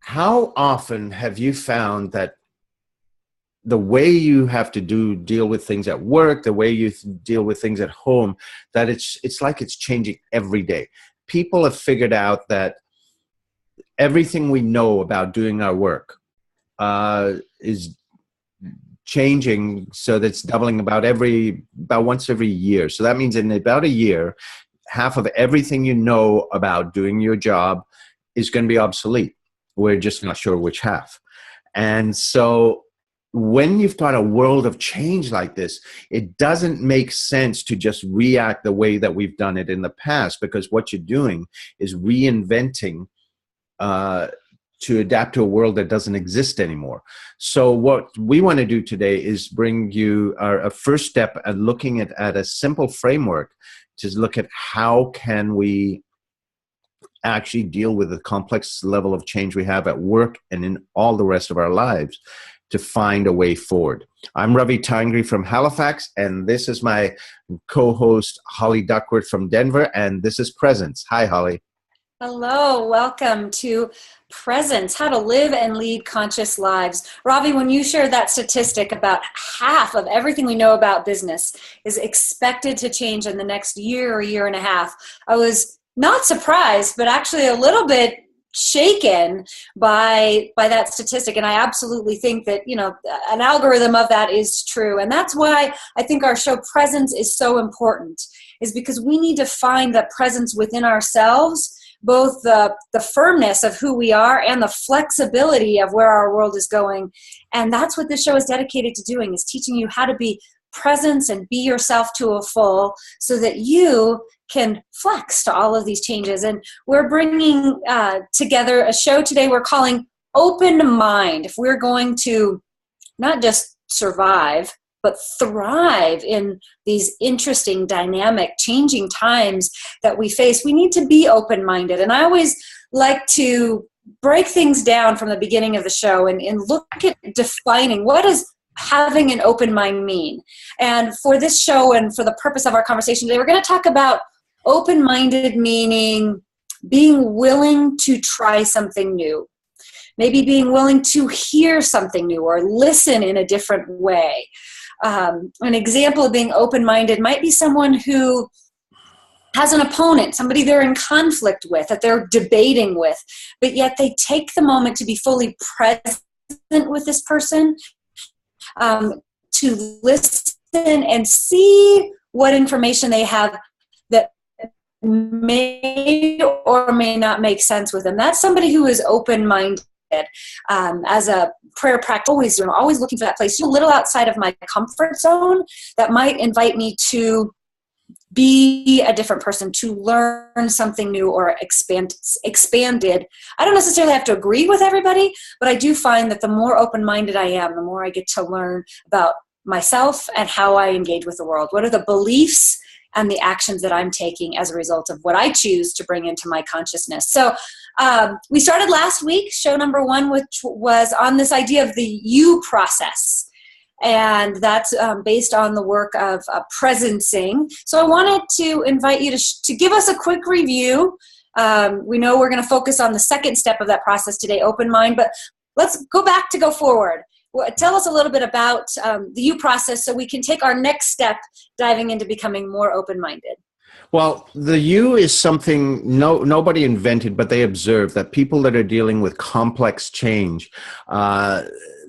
How often have you found that the way you have to deal with things at work, the way you deal with things at home, that it's like it's changing every day? People have figured out that everything we know about doing our work is changing, so that's doubling about once every year. So that means in about a year, half of everything you know about doing your job is going to be obsolete. We're just not sure which half. And so when you've got a world of change like this, it doesn't make sense to just react the way that we've done it in the past, because what you're doing is reinventing to adapt to a world that doesn't exist anymore. So what we want to do today is bring you a first step at looking at a simple framework to look at how can we actually deal with the complex level of change we have at work and in all the rest of our lives to find a way forward. I'm Ravi Tangri from Halifax, and this is my co-host, Holly Duckworth from Denver, and this is Presence. Hi, Holly. Hello, welcome to Presence, How to Live and Lead Conscious Lives. Ravi, when you shared that statistic about half of everything we know about business is expected to change in the next year or year and a half, I was not surprised, but actually a little bit shaken by that statistic. And I absolutely think that, an algorithm of that is true. And that's why I think our show Presence is so important, is because we need to find that presence within ourselves, both the firmness of who we are and the flexibility of where our world is going. And that's what this show is dedicated to doing, is teaching you how to be presence and be yourself to a full, so that you can flex to all of these changes. And we're bringing together a show today we're calling Open Mind. If we're going to not just survive, but thrive in these interesting, dynamic, changing times that we face, we need to be open-minded. And I always like to break things down from the beginning of the show and look at defining what does having an open mind mean. And for this show and for the purpose of our conversation today, we're going to talk about open-minded meaning being willing to try something new. Maybe being willing to hear something new or listen in a different way. An example of being open-minded might be someone who has an opponent, somebody they're in conflict with, that they're debating with, but yet they take the moment to be fully present with this person, to listen and see what information they have that may or may not make sense with them. That's somebody who is open-minded. As a prayer practice, I'm always looking for that place a little outside of my comfort zone that might invite me to be a different person, to learn something new or expanded. I don't necessarily have to agree with everybody, but I do find that the more open-minded I am, the more I get to learn about myself and how I engage with the world. What are the beliefs and the actions that I'm taking as a result of what I choose to bring into my consciousness? So we started last week, show number 1, which was on this idea of the you process. And that's based on the work of presencing. So I wanted to invite you to give us a quick review. We know we're going to focus on the second step of that process today, open mind, but let's go back to go forward. Tell us a little bit about the you process so we can take our next step diving into becoming more open-minded. Well, the you is something nobody invented, but they observed that people that are dealing with complex change,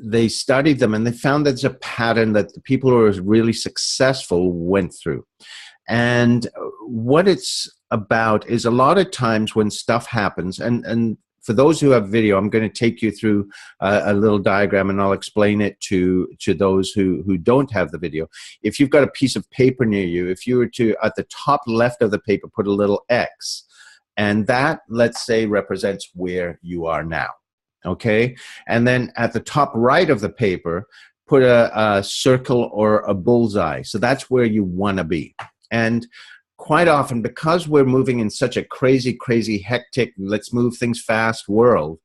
they studied them and they found there's a pattern that the people who are really successful went through. And what it's about is a lot of times when stuff happens, and for those who have video, I'm going to take you through a little diagram and I'll explain it to those who don't have the video. If you've got a piece of paper near you, if you were to, at the top left of the paper, put a little X, and that, let's say, represents where you are now, okay? And then at the top right of the paper, put a circle or a bullseye. So that's where you want to be. And quite often, because we're moving in such a crazy, hectic, let's move things fast world,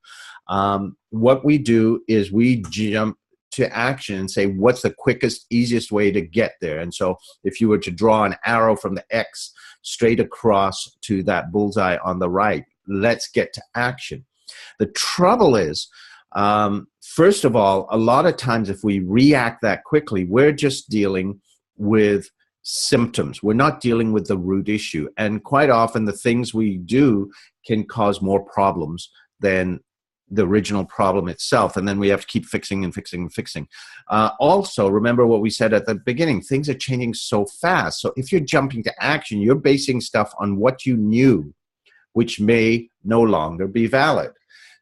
what we do is we jump to action and say, what's the quickest, easiest way to get there? And so if you were to draw an arrow from the X straight across to that bullseye on the right, let's get to action. The trouble is, first of all, a lot of times if we react that quickly, we're just dealing with symptoms. We're not dealing with the root issue. And quite often the things we do can cause more problems than the original problem itself. And then we have to keep fixing and fixing and fixing. Also, remember what we said at the beginning, things are changing so fast. So if you're jumping to action, you're basing stuff on what you knew, which may no longer be valid.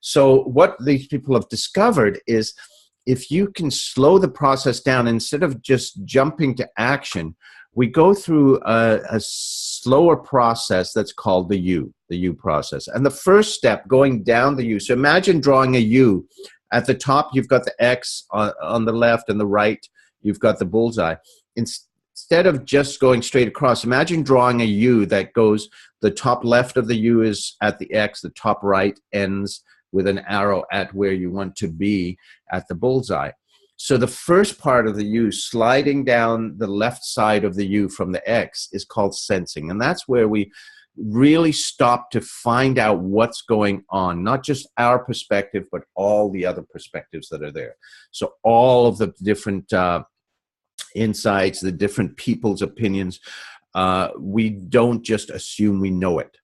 So what these people have discovered is if you can slow the process down, instead of just jumping to action, we go through a slower process that's called the U process. And the first step, going down the U. So imagine drawing a U. At the top, you've got the X. On the left and the right, you've got the bullseye. Instead of just going straight across, imagine drawing a U that goes, the top left of the U is at the X, the top right ends with an arrow at where you want to be at the bullseye. So the first part of the U, sliding down the left side of the U from the X, is called sensing. And that's where we really stop to find out what's going on, not just our perspective, but all the other perspectives that are there. So all of the different insights, the different people's opinions, we don't just assume we know it.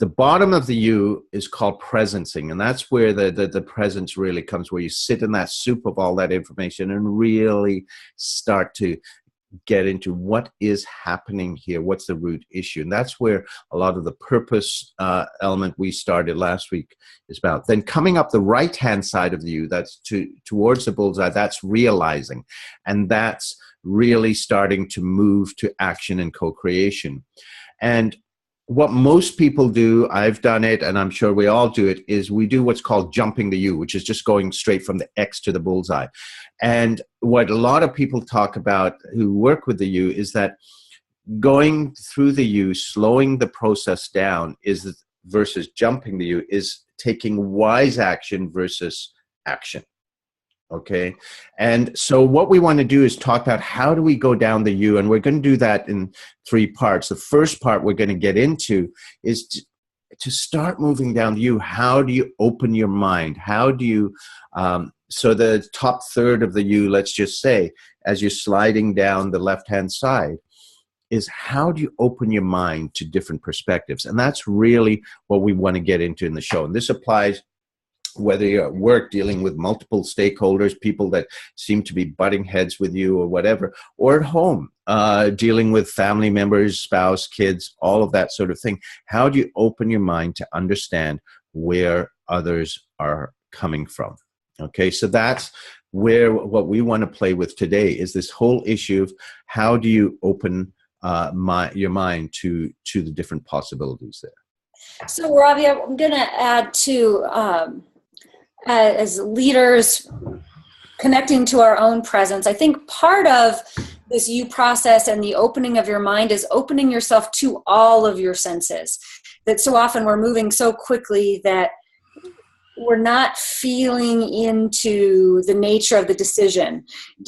The bottom of the U is called presencing, and that's where the presence really comes, where you sit in that soup of all that information and really start to get into what is happening here, what's the root issue. And that's where a lot of the purpose element we started last week is about. Then coming up the right-hand side of the U, that's towards the bullseye, that's realizing. And that's really starting to move to action and co-creation. And what most people do, I've done it, and I'm sure we all do it, is we do what's called jumping the U, which is just going straight from the X to the bullseye. And what a lot of people talk about who work with the U is that going through the U, slowing the process down is versus jumping the U, is taking wise action versus action. Okay. And so what we want to do is talk about how do we go down the U, and we're going to do that in 3 parts. The first part we're going to get into is to start moving down the U. How do you open your mind? How do you, so the top third of the U, let's just say, as you're sliding down the left-hand side, is how do you open your mind to different perspectives? And that's really what we want to get into in the show. And this applies whether you're at work dealing with multiple stakeholders, people that seem to be butting heads with you or whatever, or at home, dealing with family members, spouse, kids, all of that sort of thing. How do you open your mind to understand where others are coming from? Okay, so that's where what we want to play with today is this whole issue of how do you open your mind to the different possibilities there. So, Ravi, I'm going to add to, as leaders connecting to our own presence, I think part of this U process and the opening of your mind is opening yourself to all of your senses. That so often we're moving so quickly that we're not feeling into the nature of the decision.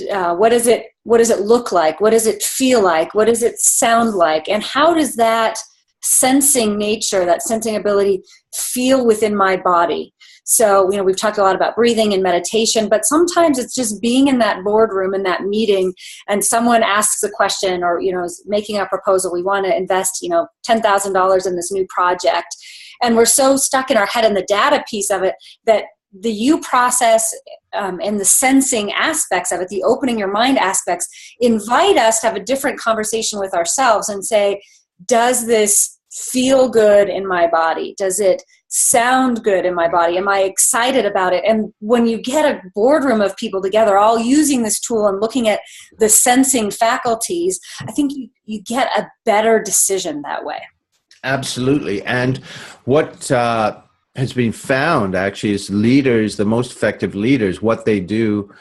What does it look like? What does it feel like? What does it sound like? And how does that sensing nature, that sensing ability, feel within my body? So, we've talked a lot about breathing and meditation, but sometimes it's just being in that boardroom, in that meeting, and someone asks a question or, is making a proposal. We want to invest, $10,000 in this new project. And we're so stuck in our head in the data piece of it that the U process and the sensing aspects of it, the opening your mind aspects, invite us to have a different conversation with ourselves and say, does this feel good in my body? Does it sound good in my body? Am I excited about it? And when you get a boardroom of people together all using this tool and looking at the sensing faculties, I think you get a better decision that way. Absolutely. And what has been found actually is leaders, the most effective leaders, what they do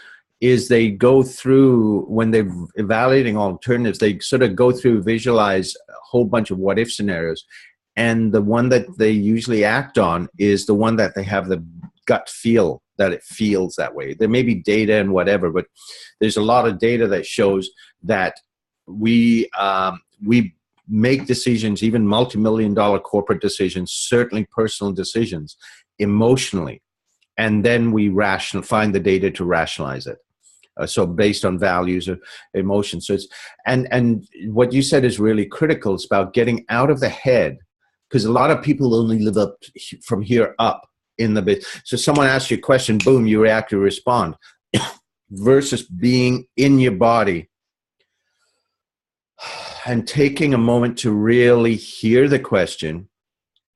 is they go through, when they're evaluating alternatives, they sort of go through, visualize a whole bunch of what if scenarios. And the one that they usually act on is the one that they have the gut feel that it feels that way. There may be data and whatever, but there's a lot of data that shows that we make decisions, even multi-million-dollar corporate decisions, certainly personal decisions, emotionally, and then we find the data to rationalize it. So based on values or emotions. So it's, and what you said is really critical. It's about getting out of the head, because a lot of people only live up from here up in the bit. So someone asks you a question, boom, you react, you respond, versus being in your body and taking a moment to really hear the question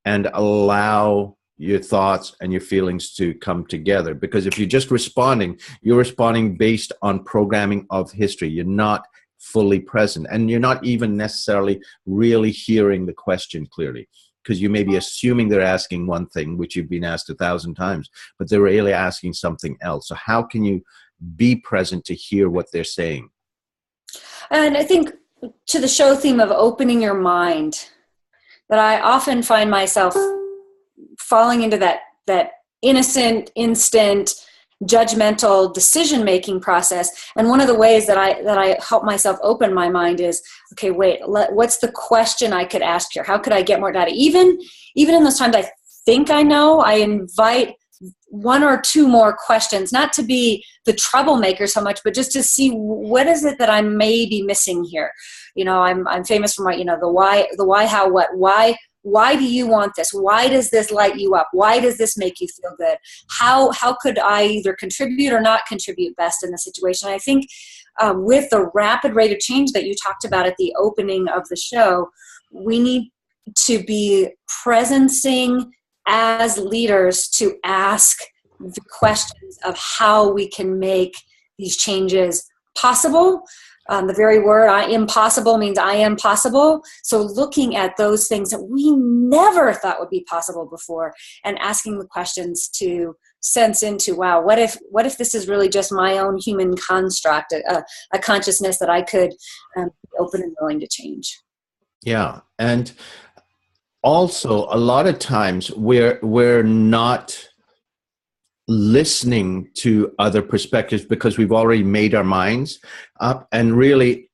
and allow your thoughts and your feelings to come together. Because if you're just responding, you're responding based on programming of history. You're not fully present, and you're not even necessarily really hearing the question clearly, because you may be assuming they're asking one thing, which you've been asked 1,000 times, but they're really asking something else. So how can you be present to hear what they're saying? And I think to the show theme of opening your mind, that I often find myself falling into that innocent, instant, judgmental decision-making process. And one of the ways that I help myself open my mind is, okay, wait, what's the question I could ask here? How could I get more data? Even in those times I think I know, I invite one or two more questions, not to be the troublemaker so much, but just to see what is it that I may be missing here. You know, I'm famous for my, the why, how, what, why do you want this? Why does this light you up? Why does this make you feel good? How could I either contribute or not contribute best in the situation? I think with the rapid rate of change that you talked about at the opening of the show, we need to be presencing as leaders to ask the questions of how we can make these changes possible. The very word impossible means I am possible. So looking at those things that we never thought would be possible before, and asking the questions to sense into, wow, what if this is really just my own human construct, a consciousness that I could be open and willing to change. Yeah. And also, a lot of times we're not listening to other perspectives because we've already made our minds up. And really,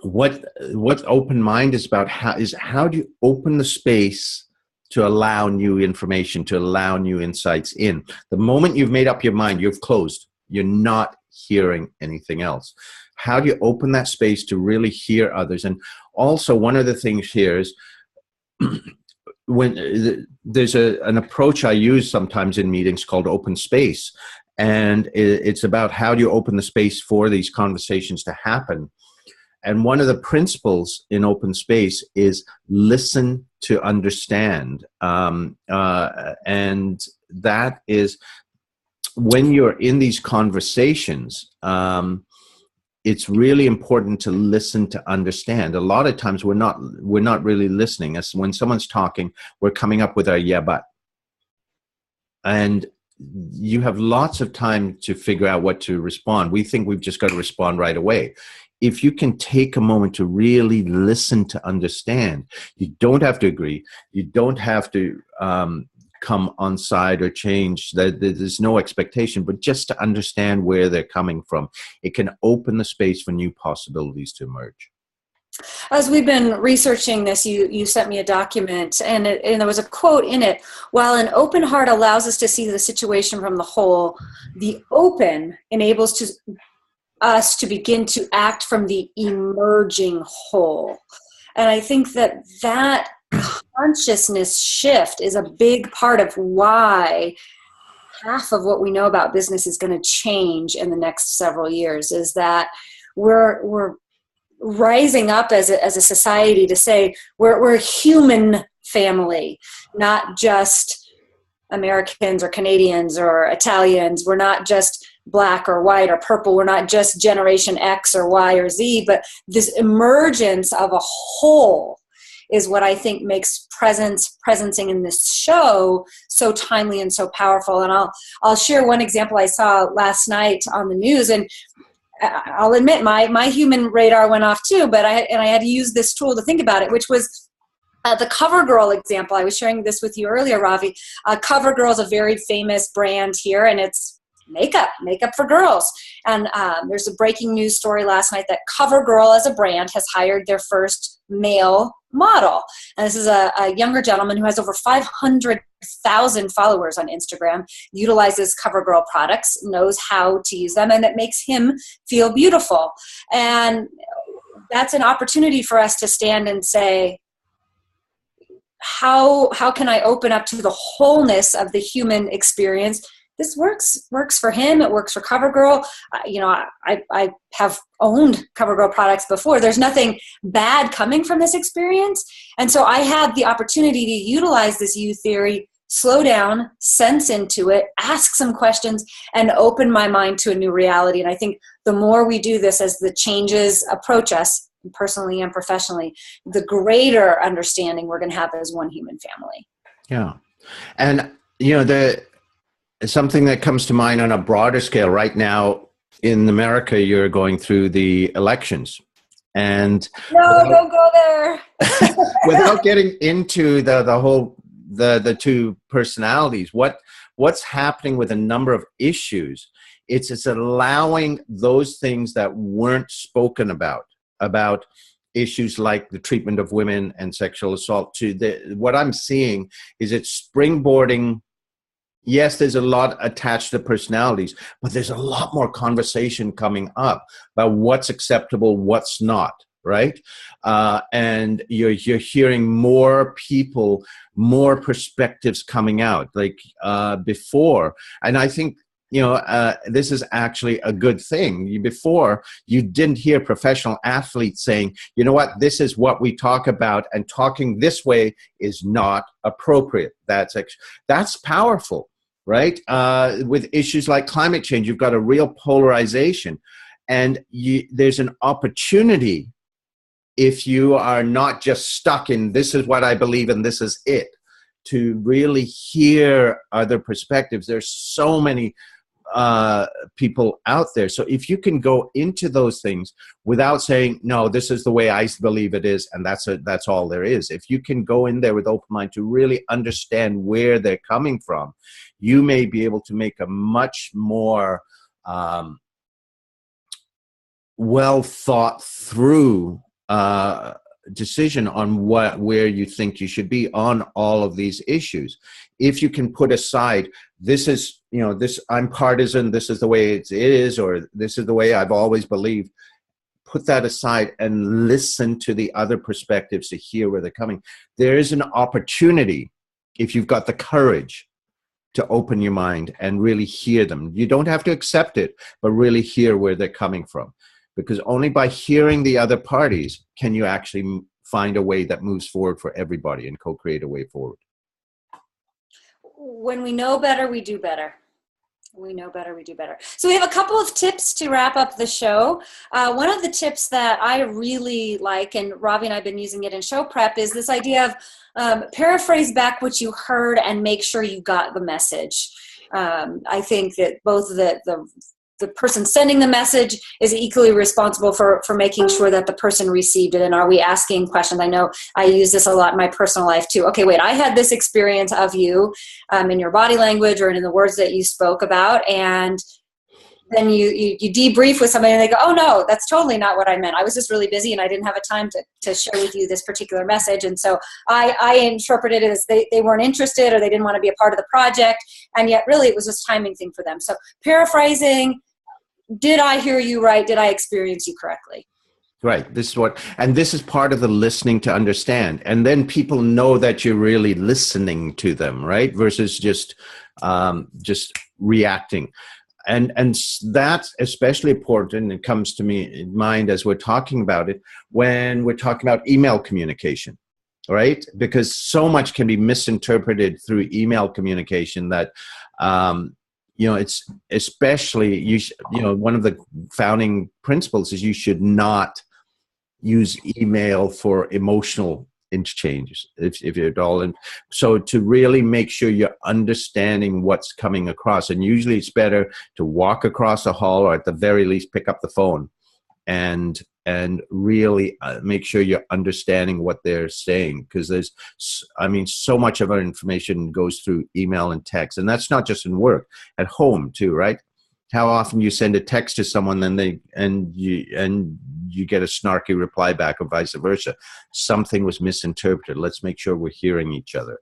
what open mind is about how do you open the space to allow new information, to allow new insights in. The moment you've made up your mind, you've closed. You're not hearing anything else. How do you open that space to really hear others? And also, one of the things here is, when there's an approach I use sometimes in meetings called open space, and it's about how do you open the space for these conversations to happen. And one of the principles in open space is listen to understand. And that is, when you're in these conversations, it's really important to listen to understand. A lot of times we're not really listening. As when someone's talking, we're coming up with our yeah, but. And you have lots of time to figure out what to respond. We think we've just got to respond right away. If you can take a moment to really listen to understand, you don't have to agree. You don't have to come on side or change. There's no expectation, but just to understand where they're coming from, it can open the space for new possibilities to emerge. As we've been researching this, you sent me a document, and there was a quote in it: while an open heart allows us to see the situation from the whole, the open enables us to begin to act from the emerging whole. And I think that consciousness shift is a big part of why half of what we know about business is going to change in the next several years, is that we're rising up as a society to say we're a human family, not just Americans or Canadians or Italians. We're not just black or white or purple. We're not just Generation X or Y or Z, but this emergence of a whole is what I think makes presencing in this show so timely and so powerful. And I'll share one example I saw last night on the news, and I'll admit my human radar went off too, but I had to use this tool to think about it, which was the CoverGirl example. I was sharing this with you earlier, Ravi. CoverGirl is a very famous brand here, and it's makeup for girls. And there's a breaking news story last night that CoverGirl as a brand has hired their first male model. And this is a younger gentleman who has over 500 100,000 followers on Instagram, utilizes CoverGirl products, knows how to use them, and it makes him feel beautiful. And that's an opportunity for us to stand and say, how can I open up to the wholeness of the human experience? This works for him. It works for CoverGirl. I have owned CoverGirl products before. There's nothing bad coming from this experience. And so I had the opportunity to utilize this U theory, slow down, sense into it, ask some questions, and open my mind to a new reality. And I think the more we do this as the changes approach us, personally and professionally, the greater understanding we're going to have as one human family. Yeah. And, something that comes to mind on a broader scale right now in America, you're going through the elections. And don't go there. without getting into the whole, the two personalities, what's happening with a number of issues, it's allowing those things that weren't spoken about issues like the treatment of women and sexual assault what I'm seeing is it's springboarding. Yes, there's a lot attached to personalities, but there's a lot more conversation coming up about what's acceptable, what's not, right? And you're hearing more people, more perspectives coming out like before. And I think, this is actually a good thing. Before, you didn't hear professional athletes saying, you know what, this is what we talk about, and talking this way is not appropriate. That's powerful. Right? With issues like climate change, you've got a real polarization. And there's an opportunity, if you are not just stuck in this is what I believe and this is it, to really hear other perspectives. There's so many people out there. So if you can go into those things without saying, no, this is the way I believe it is, and that's all there is. If you can go in there with open mind to really understand where they're coming from, you may be able to make a much more well thought through decision on where you think you should be on all of these issues. If you can put aside, this is, I'm partisan, this is the way it is, or this is the way I've always believed, put that aside and listen to the other perspectives to hear where they're coming. There is an opportunity, if you've got the courage, to open your mind and really hear them. You don't have to accept it, but really hear where they're coming from. Because only by hearing the other parties can you actually find a way that moves forward for everybody and co-create a way forward. When we know better, we do better. We know better, we do better. So we have a couple of tips to wrap up the show. One of the tips that I really like, and Ravi and I have been using it in show prep, is this idea of paraphrase back what you heard and make sure you got the message. I think that both the person sending the message is equally responsible for making sure that the person received it. And are we asking questions? I know I use this a lot in my personal life too. Okay, wait, I had this experience of you in your body language or in the words that you spoke about. And then you debrief with somebody and they go, oh no, that's totally not what I meant. I was just really busy and I didn't have a time to share with you this particular message. And so I interpreted it as they weren't interested or they didn't want to be a part of the project. And yet really it was just a timing thing for them. So paraphrasing, did I hear you right? Did I experience you correctly? Right. This is part of the listening to understand. And then people know that you're really listening to them, right? Versus just reacting. And that's especially important. It comes to me in mind as we're talking about it, when we're talking about email communication, right? Because so much can be misinterpreted through email communication that, it's especially, one of the founding principles is you should not use email for emotional interchanges, if you're at all. And so to really make sure you're understanding what's coming across, and usually it's better to walk across the hall or at the very least pick up the phone and really make sure you're understanding what they're saying, because so much of our information goes through email and text, and that's not just in work, at home too, right? How often you send a text to someone and you get a snarky reply back, or vice versa. Something was misinterpreted. Let's make sure we're hearing each other.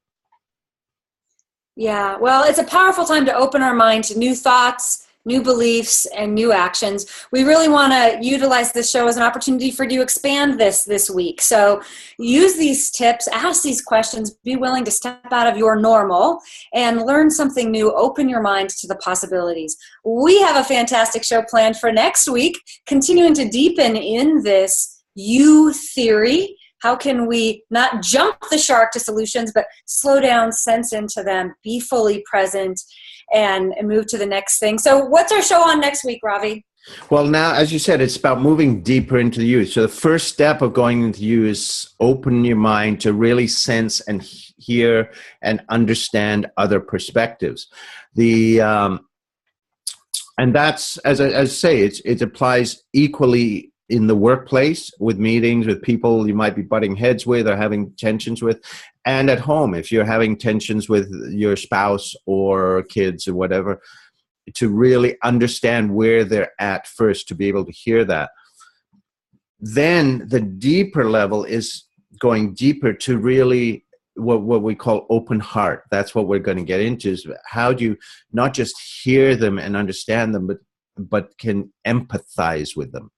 Yeah, well, it's a powerful time to open our mind to new thoughts, new beliefs, and new actions. We really want to utilize this show as an opportunity for you to expand this week. So use these tips, ask these questions, be willing to step out of your normal and learn something new. Open your mind to the possibilities. We have a fantastic show planned for next week, continuing to deepen in this you theory. How can we not jump the shark to solutions, but slow down, sense into them, be fully present, and move to the next thing? So what's our show on next week, Ravi? Well, now, as you said, it's about moving deeper into you. So the first step of going into you is open your mind to really sense and hear and understand other perspectives. And that's, as I say, it applies equally in the workplace, with meetings, with people you might be butting heads with or having tensions with, and at home, if you're having tensions with your spouse or kids or whatever, to really understand where they're at first, to be able to hear that. Then the deeper level is going deeper to really what we call open heart. That's what we're going to get into, is how do you not just hear them and understand them, but can empathize with them.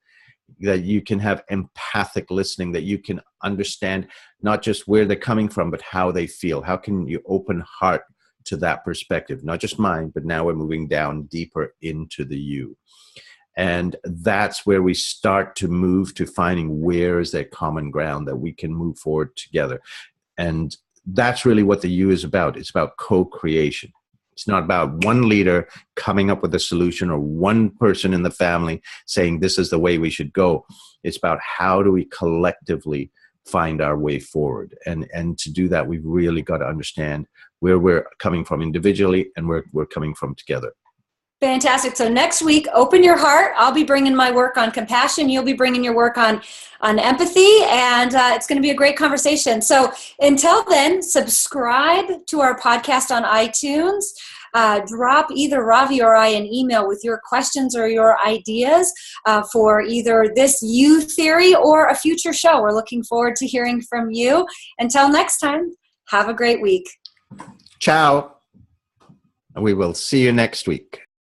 That you can have empathic listening, that you can understand not just where they're coming from, but how they feel. How can you open heart to that perspective? Not just mine, but now we're moving down deeper into the you. And that's where we start to move to finding where is that common ground that we can move forward together. And that's really what the you is about. It's about co-creation. It's not about one leader coming up with a solution or one person in the family saying this is the way we should go. It's about how do we collectively find our way forward. And to do that, we've really got to understand where we're coming from individually and where we're coming from together. Fantastic. So next week, open your heart. I'll be bringing my work on compassion. You'll be bringing your work on empathy, and it's going to be a great conversation. So until then, subscribe to our podcast on iTunes. Drop either Ravi or I an email with your questions or your ideas for either this you theory or a future show. We're looking forward to hearing from you. Until next time, have a great week. Ciao. And we will see you next week.